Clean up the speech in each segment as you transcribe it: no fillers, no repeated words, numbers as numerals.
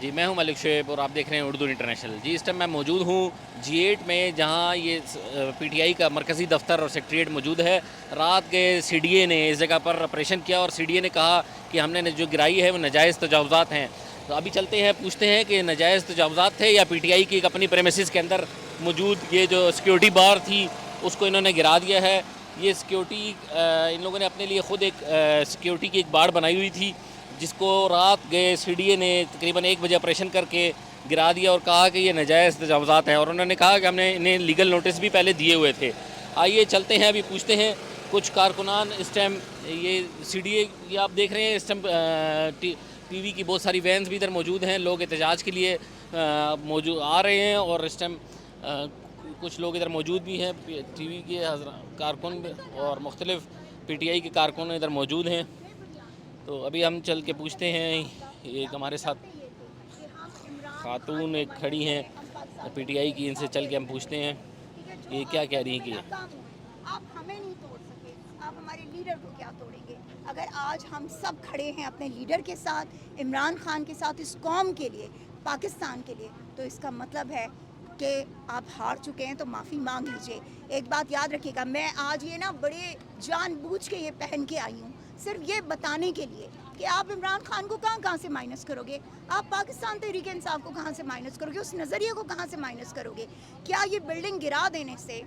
जी, मैं हूं मलिक शुएब और आप देख रहे हैं उर्दू इंटरनेशनल। जी, इस टाइम मैं मौजूद हूं G8 में, जहां ये पीटीआई का मरकज़ी दफ्तर और सेक्रेटेरिएट मौजूद है। रात के सीडीए ने इस जगह पर ऑपरेशन किया और सीडीए ने कहा कि हमने जो गिराई है वो नाजायज़ तजावुज़ात हैं। तो अभी चलते हैं, पूछते हैं कि नाजायज़ तजावुज़ात थे या पीटीआई की एक अपनी प्रेमिसेस के अंदर मौजूद ये जो सिक्योरिटी बार थी उसको इन्होंने गिरा दिया है। ये सिक्योरिटी इन लोगों ने अपने लिए ख़ुद एक सिक्योरिटी की एक बाड़ बनाई हुई थी, जिसको रात गए सीडीए ने तकरीबन 1 बजे ऑपरेशन करके गिरा दिया और कहा कि ये नाजायज़ तजावुज़ात हैं, और उन्होंने कहा कि हमने इन्हें लीगल नोटिस भी पहले दिए हुए थे। आइए चलते हैं, अभी पूछते हैं कुछ कारकुनान। इस टाइम ये सीडीए ये आप देख रहे हैं, इस टाइम पीवी की बहुत सारी वैन्स भी इधर मौजूद हैं। लोग एहतजाज के लिए मौजूद आ रहे हैं और इस टाइम कुछ लोग इधर मौजूद भी हैं। टीवी के कारकुन और मुख्तलिफ पीटीआई के कारकुन इधर मौजूद हैं। तो अभी हम चल के पूछते हैं, एक हमारे साथ खातून एक खड़ी हैं पीटीआई की, इनसे चल के हम पूछते हैं ये क्या कह रही हैं कि आप हमें नहीं तोड़ सके, आप हमारे लीडर को क्या तोड़ेंगे? अगर आज हम सब खड़े हैं अपने लीडर के साथ, इमरान खान के साथ, इस कौम के लिए, पाकिस्तान के लिए, तो इसका मतलब है कि आप हार चुके हैं, तो माफ़ी मांग लीजिए। एक बात याद रखिएगा, मैं आज ये ना बड़े जानबूझ के ये पहन के आई हूँ, सिर्फ ये बताने के लिए कि आप इमरान खान को कहाँ से माइनस करोगे, आप पाकिस्तान तहरीक इंसाफ को कहाँ से माइनस करोगे, उस नज़रिए को कहाँ से माइनस करोगे? क्या ये बिल्डिंग गिरा देने से,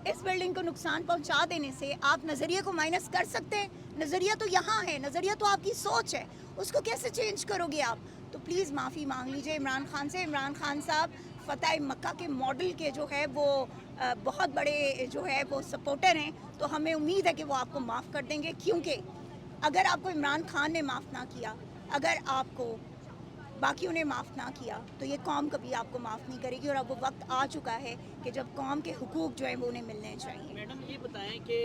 इस बिल्डिंग को नुकसान पहुंचा देने से आप नज़रिए को माइनस कर सकते हैं? नज़रिया तो यहाँ है, नज़रिया तो आपकी सोच है, उसको कैसे चेंज करोगे आप? तो प्लीज़ माफ़ी मांग लीजिए इमरान खान से। इमरान खान साहब फ़तह मक्का के मॉडल के जो है वो बहुत बड़े जो है वो सपोर्टर हैं, तो हमें उम्मीद है कि वो आपको माफ़ कर देंगे, क्योंकि अगर आपको इमरान खान ने माफ़ ना किया, अगर आपको बाकियों ने माफ़ ना किया, तो ये कौम कभी आपको माफ़ नहीं करेगी। और अब वो वक्त आ चुका है कि जब कौम के हुकूक जो हैं वो उन्हें मिलने चाहिए। मैडम ये बताएं कि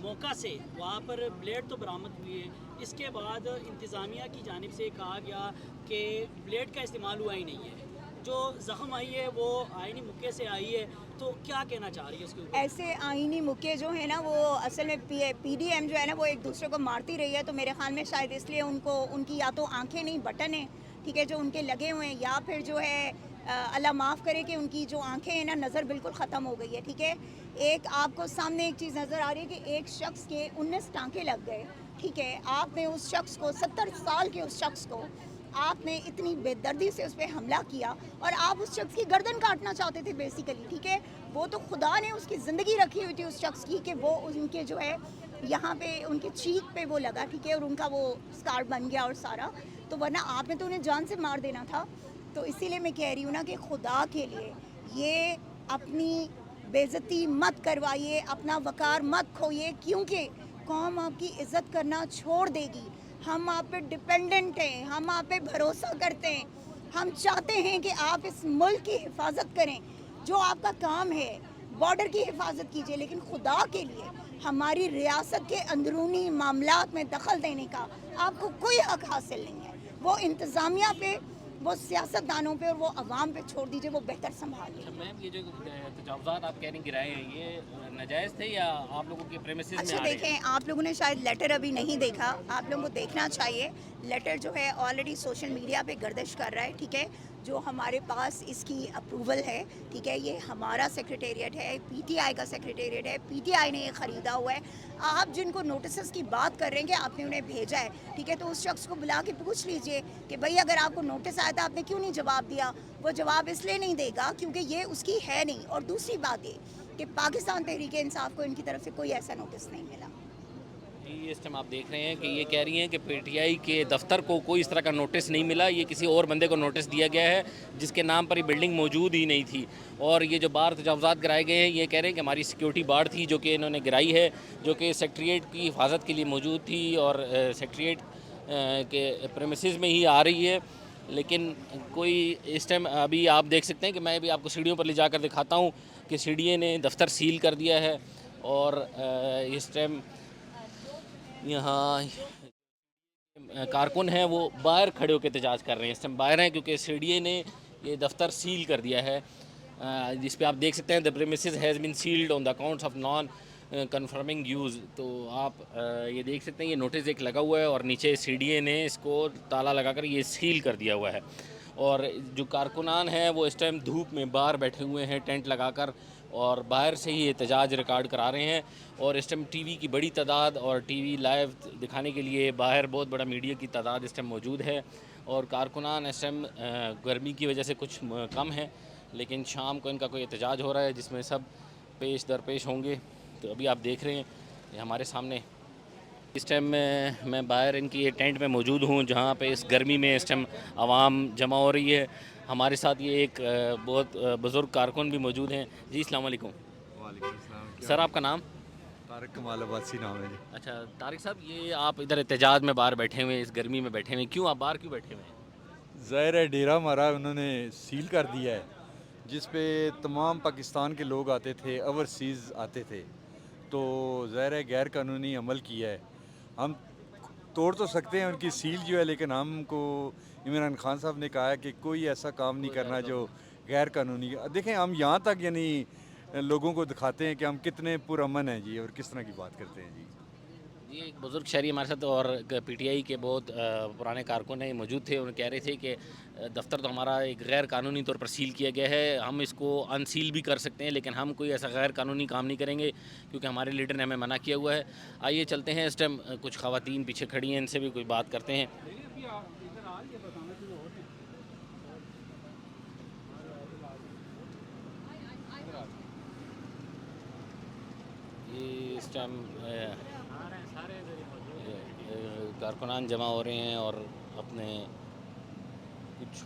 मौका से वहाँ पर ब्लेड तो बरामद हुई है, इसके बाद इंतज़ामिया की जानिब से कहा गया कि ब्लेड का इस्तेमाल हुआ ही नहीं है, जो ज़ख्म आई है वो आईनी मुक्के से आई है, तो क्या कहना चाह रही है उसके ऊपर? ऐसे आईनी मुक्के जो है ना, वो असल में पीडीएम जो है ना, वो एक दूसरे को मारती रही है, तो मेरे ख्याल में शायद इसलिए उनको, उनकी या तो आंखें नहीं बटन है, ठीक है, जो उनके लगे हुए हैं, या फिर जो है अल्लाह माफ़ करे कि उनकी जो आंखें हैं ना, नज़र बिल्कुल ख़त्म हो गई है, ठीक है। एक आपको सामने एक चीज़ नज़र आ रही है कि एक शख्स के 19 टाँके लग गए, ठीक है। आपने उस शख्स को, 70 साल के उस शख्स को आपने इतनी बेदर्दी से उस पर हमला किया, और आप उस शख्स की गर्दन काटना चाहते थे बेसिकली, ठीक है। वो तो खुदा ने उसकी ज़िंदगी रखी हुई थी उस शख्स की, कि वो उनके जो है यहाँ पे उनके चीक पे वो लगा, ठीक है, और उनका वो स्कार बन गया और सारा, तो वरना आपने तो उन्हें जान से मार देना था। तो इसीलिए मैं कह रही हूँ ना कि खुदा के लिए ये अपनी बेइज्जती मत करवाइए, अपना वकार मत खोइए, क्योंकि कौम आपकी इज़्ज़त करना छोड़ देगी। हम आप पे डिपेंडेंट हैं, हम आप पे भरोसा करते हैं, हम चाहते हैं कि आप इस मुल्क की हिफाजत करें, जो आपका काम है, बॉर्डर की हिफाजत कीजिए, लेकिन खुदा के लिए हमारी रियासत के अंदरूनी मामलात में दखल देने का आपको कोई हक हासिल नहीं है। वो इंतज़ामिया पे, वो सियासतदानों पे और वो अवाम पे छोड़ दीजिए, वो बेहतर संभाल लें। मैम ये जो तजावुज़ात आप कह रही हैं गिराए हैं, ये नाजायज़ थे या आप लोगों के प्रेमिसेस में अच्छा आ रहे हैं? देखें, आप लोगों ने शायद लेटर अभी नहीं देखा, आप लोगों को देखना चाहिए। लेटर जो है ऑलरेडी सोशल मीडिया पे गर्दिश कर रहा है, ठीक है। जो हमारे पास इसकी अप्रूवल है, ठीक है, ये हमारा सेक्रेटेरिएट है, पीटीआई का सेक्रेटेरिएट है, पीटीआई ने ये ख़रीदा हुआ है। आप जिनको नोटिस की बात कर रहे हैं कि आपने उन्हें भेजा है, ठीक है, तो उस शख्स को बुला के पूछ लीजिए कि भाई अगर आपको नोटिस आया था आपने क्यों नहीं जवाब दिया। वो जवाब इसलिए नहीं देगा क्योंकि ये उसकी है नहीं, और दूसरी बात ये कि पाकिस्तान तहरीक इंसाफ को इनकी तरफ से कोई ऐसा नोटिस नहीं मिला। जी, इस टाइम आप देख रहे हैं कि ये कह रही हैं कि पीटीआई के दफ्तर को कोई इस तरह का नोटिस नहीं मिला, ये किसी और बंदे को नोटिस दिया गया है जिसके नाम पर ये बिल्डिंग मौजूद ही नहीं थी। और ये जो बाहर तजावुज़ात गिराए गए हैं, ये कह रहे हैं कि हमारी सिक्योरिटी बाड़ थी जो कि इन्होंने गिराई है, जो कि सेक्रेटेरिएट की हिफाजत के लिए मौजूद थी और सेक्रेटेरिएट के प्रेमिसेस में ही आ रही है। लेकिन कोई इस टाइम अभी आप देख सकते हैं कि मैं भी आपको सीढ़ियों पर ले जाकर दिखाता हूँ कि सीडीए ने दफ्तर सील कर दिया है। और इस टाइम यहाँ कारकुन हैं वो बाहर खड़े होकर एहतजाज कर रहे हैं, इस टाइम बाहर हैं क्योंकि सीडीए ने ये दफ्तर सील कर दिया है। जिस पे आप देख सकते हैं the premises has been sealed on the accounts of non conforming use. तो आप ये देख सकते हैं ये नोटिस एक लगा हुआ है और नीचे सीडीए ने इसको ताला लगाकर ये सील कर दिया हुआ है। और जो कारकुनान हैं वो इस टाइम धूप में बाहर बैठे हुए हैं टेंट लगाकर और बाहर से ही एहतजाज रिकॉर्ड करा रहे हैं। और इस टाइम टीवी की बड़ी तादाद और टीवी लाइव दिखाने के लिए बाहर बहुत बड़ा मीडिया की तादाद इस टाइम मौजूद है। और कारकुनान इस टाइम गर्मी की वजह से कुछ कम है, लेकिन शाम को इनका कोई एहतजाज हो रहा है जिसमें सब पेश दर पेश होंगे। तो अभी आप देख रहे हैं ये हमारे सामने इस टाइम मैं बाहर इनकी ये टेंट में मौजूद हूँ जहाँ पे इस गर्मी में इस टाइम आवाम जमा हो रही है। हमारे साथ ये एक बहुत बुज़ुर्ग कारकुन भी मौजूद हैं। जी अस्सलाम वालेकुम। वालेकुम अस्सलाम। सर आपका नाम? तारिक कमाल अब्बासी नाम है जी। अच्छा तारिक साहब, ये आप इधर एहतजाज में बाहर बैठे हुए हैं, इस गर्मी में बैठे हुए हैं, क्यों आप बाहर क्यों बैठे हुए हैं? ज़ाहिर है डेरा हमारा उन्होंने सील कर दिया है, जिस पे तमाम पाकिस्तान के लोग आते थे, ओवरसीज़ आते थे, तो ज़ाहिर है गैर कानूनी अमल किया है। हम तोड़ तो सकते हैं उनकी सील जो है, लेकिन हमको इमरान खान साहब ने कहा है कि कोई ऐसा काम नहीं करना जो गैर कानूनी। देखें हम यहाँ तक यानी लोगों को दिखाते हैं कि हम कितने पुरअमन हैं जी और किस तरह की बात करते हैं जी। ये एक बुज़ुर्ग शहरी हमारे साथ और पीटीआई के बहुत पुराने कारकुन हैं मौजूद थे। उन्हें कह रहे थे कि दफ्तर तो हमारा एक गैर कानूनी तौर पर सील किया गया है, हम इसको अनसील भी कर सकते हैं, लेकिन हम कोई ऐसा गैर कानूनी काम नहीं करेंगे क्योंकि हमारे लीडर ने हमें मना किया हुआ है। आइए चलते हैं, इस टाइम कुछ ख़वातीन पीछे खड़ी हैं, इनसे भी कोई बात करते हैं। ये इस टाइम कारकुनान जमा हो रहे हैं और अपने कुछ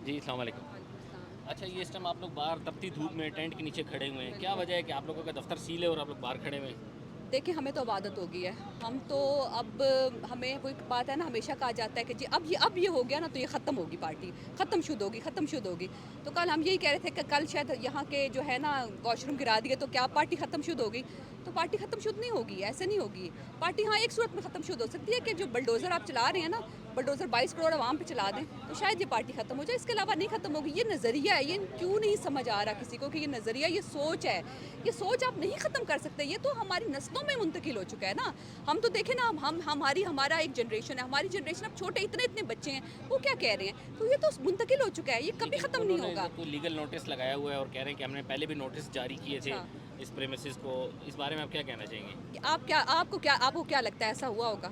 जी अस्सलाम वालेकुम। अच्छा ये इस टाइम आप लोग बाहर तपती धूप में टेंट के नीचे खड़े हुए हैं, क्या वजह है कि आप लोगों का दफ्तर सील है और आप लोग बाहर खड़े हुए हैं? देखिए हमें तो अब आदत हो गई है। हम तो अब हमें वो एक बात है ना, हमेशा कहा जाता है कि जी अब ये हो गया ना तो ये ख़त्म होगी, पार्टी ख़त्म शुद्ध होगी, ख़त्म शुद्ध होगी। तो कल हम यही कह रहे थे कि कल शायद यहाँ के जो है ना वॉशरूम गिरा दिए तो क्या पार्टी ख़त्म शुद्ध होगी? तो पार्टी ख़त्म शुद्ध नहीं होगी, ऐसे नहीं होगी पार्टी। हाँ एक सूरत में ख़त्म शुद्ध हो सकती है कि जो बलडोज़र आप चला रहे हैं ना, बलडोज़र 22 करोड़ आवाम पे चला दें तो शायद ये पार्टी ख़त्म हो जाए, इसके अलावा नहीं ख़त्म होगी। ये नज़रिया है, ये क्यों नहीं समझ आ रहा किसी को कि ये नज़रिया, ये सोच है, ये सोच आप नहीं ख़त्म कर सकते। ये तो हमारी नस्लों में मुंतकिल हो चुका है ना। हम तो देखें ना, हमारा एक जनरेशन है, हमारी जनरेशन अब छोटे इतने बच्चे हैं, वो क्या कह रहे हैं, तो ये तो मुंतकिल हो चुका है, ये कभी ख़त्म नहीं होगा। कोई लीगल नोटिस लगाया हुआ है और कह रहे हैं कि हमने पहले भी नोटिस जारी किए थे इस प्रेमिसेस को, इस बारे में आप क्या कहना चाहेंगे? आपको क्या लगता है ऐसा हुआ होगा?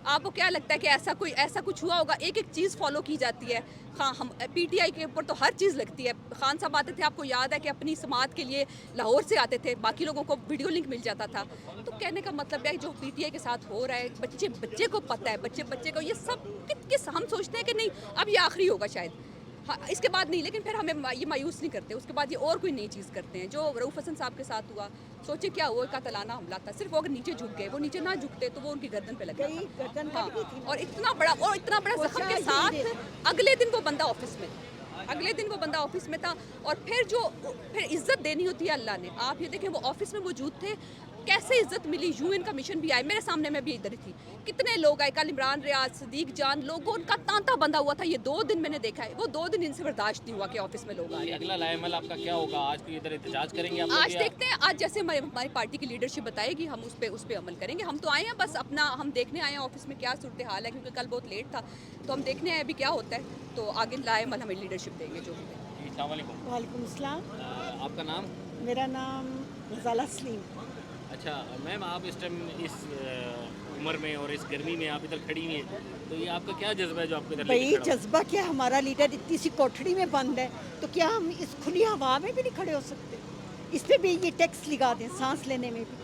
आपको क्या लगता है कि ऐसा कुछ हुआ होगा? एक एक चीज़ फॉलो की जाती है। हाँ, हम पीटीआई के ऊपर तो हर चीज़ लगती है। खान साहब आते थे, आपको याद है कि अपनी समात के लिए लाहौर से आते थे, बाकी लोगों को वीडियो लिंक मिल जाता था। तो कहने का मतलब है जो पीटीआई के साथ हो रहा है, बच्चे को पता है, बच्चे को ये सब किस हम सोचते हैं कि नहीं अब ये आखिरी होगा शायद, हाँ इसके बाद नहीं, लेकिन फिर हमें ये मायूस नहीं करते। उसके बाद ये और कोई नई चीज़ करते हैं। जो रऊफ़ हसन साहब के साथ हुआ, सोचे क्या हुआ, कातलाना हमला था। सिर्फ वो अगर नीचे झुक गए, वो नीचे ना झुकते तो वो उनकी गर्दन पे लगा था। हाँ, और इतना बड़ा जख्म के साथ अगले दिन वो बंदा ऑफिस में था। और फिर इज्जत देनी होती है अल्लाह ने। आप ये देखें वो ऑफिस में मौजूद थे, कैसे इज्जत मिली। यूएन का मिशन भी आए, मेरे सामने में भी इधर ही थी, कितने लोग आए, कल इमरान रियाज, सदीक जान, लोगों उनका तांता बंधा हुआ था। ये 2 दिन मैंने देखा है, वो 2 दिन इनसे बर्दाश्त नहीं हुआ कि ऑफिस में लोग आए। अगला लाएमल आपका क्या होगा? आज कोई इधर एहतजाज करेंगे आप? आज देखते हैं, आज जैसे हमारी पार्टी की लीडरशिप बताएगी हम उस पर अमल करेंगे। हम तो आए हैं बस अपना, हम देखने आए हैं ऑफिस में क्या सूरत हाल है, क्योंकि कल बहुत लेट था, तो हम देखने आए अभी क्या होता है, तो आगे लाएमल हमें लीडरशिप देंगे जो भी है। अस्सलाम वालेकुम। वालेकुम अस्सलाम। आपका नाम? मेरा नाम रज़ाला सलीम। अच्छा मैम, आप इस टाइम इस उम्र में और इस गर्मी में आप इधर खड़ी हुई हैं, तो ये आपका क्या जज्बा है जो आपको इधर भाई लेके खड़ा हो? जज्बा क्या, हमारा लीडर इतनी सी कोठड़ी में बंद है तो क्या हम इस खुली हवा में भी नहीं खड़े हो सकते? इस पे भी ये टैक्स लगा दें, सांस लेने में भी।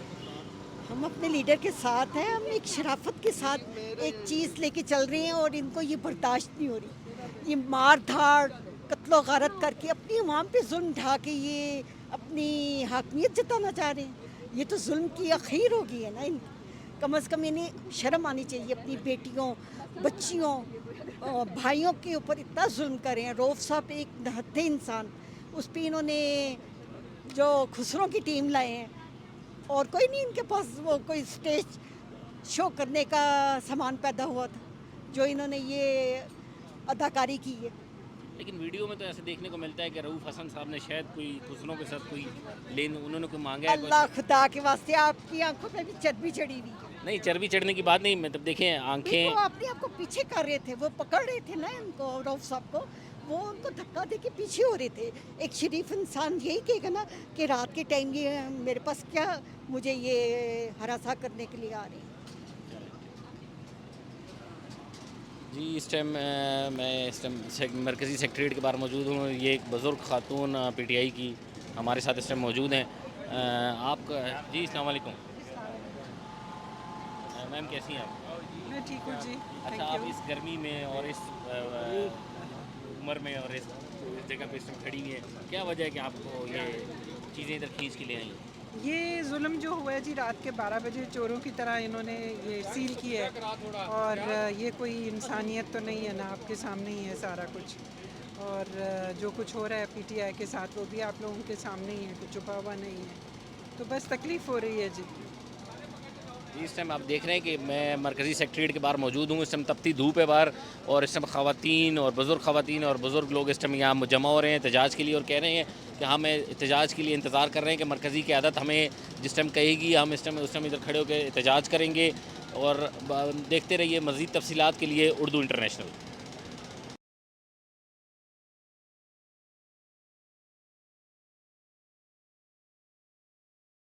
हम अपने लीडर के साथ हैं, हम एक शराफत के साथ एक चीज़ लेके चल रहे हैं और इनको ये बर्दाश्त नहीं हो रही। ये मार धाड़, कत्लो गारत करके अपनी अवाम पे जुल्म ढा के ये अपनी हाकमियत जताना चाह रहे हैं। ये तो जुल्म की आखिर हो गई है ना। कम से कम इन्हें शर्म आनी चाहिए। अपनी बेटियों, बच्चियों, भाइयों के ऊपर इतना जुल्म कर रहे हैं। रऊफ साहब एक नहत्थे इंसान, उस पर इन्होंने जो खुसरों की टीम लाए हैं और कोई नहीं इनके पास वो कोई स्टेज शो करने का सामान पैदा हुआ था जो इन्होंने ये अदाकारी की है। लेकिन वीडियो में तो ऐसे देखने को मिलता है कि रऊफ़ हसन साहब ने शायद कोई दूसरों के साथ कोई उन्होंने कोई मांगा है अल्लाह खुदा के वास्ते आपकी आंखों पे भी चर्बी चढ़ी हुई है। नहीं, चर्बी चढ़ने की बात नहीं, मतलब देखें आंखें देखो अपने आप को पीछे कर रहे थे, वो पकड़ रहे थे ना उनको, रऊफ साहब को, वो उनको धक्का दे के पीछे हो रहे थे। एक शरीफ इंसान यही कहेगा ना कि रात के टाइम ये मेरे पास क्या, मुझे ये हरासा करने के लिए आ रही है। जी इस टाइम मैं इस टाइम मरकज़ी सेक्रेटरीट के बाहर मौजूद हूँ। ये एक बुज़ुर्ग खातून पीटीआई की हमारे साथ इस टाइम मौजूद हैं। आप जी अस्सलाम वालेकुम मैम, कैसी हैं आप? मैं ठीक हूँ जी। अच्छा, आप इस गर्मी में और इस उम्र में और इस जगह पे इस टाइम खड़ी हुई हैं, क्या वजह है कि आपको ये चीज़ें इधर खींच के ले आई? ये जुल्म जो हुआ है जी, रात के 12 बजे चोरों की तरह इन्होंने ये सील किया है, और ये कोई इंसानियत तो नहीं है ना, आपके सामने ही है सारा कुछ। और जो कुछ हो रहा है पीटीआई के साथ वो भी आप लोगों के सामने ही है, कुछ छुपा हुआ नहीं है, तो बस तकलीफ़ हो रही है जी। इस टाइम आप देख रहे हैं कि मैं मरकज़ी सेक्रेटरीट के बाहर मौजूद हूँ। इस टाइम तपती धूप है बाहर, और इस टाइम ख़वातीन और बुज़ुर्ग और बुज़ुर्ग लोग इस टाइम यहाँ जमा हो रहे हैं एहतजाज के लिए, और कह रहे हैं कि हम एहतजाज के लिए इंतज़ार कर रहे हैं कि मरकज़ी क़यादत हमें जिस टाइम कहेगी हम इस टाइम उस टाइम इधर खड़े होकर एहतजाज करेंगे। और देखते रहिए मज़ीद तफ़सीलात के लिए उर्दू इंटरनेशनल।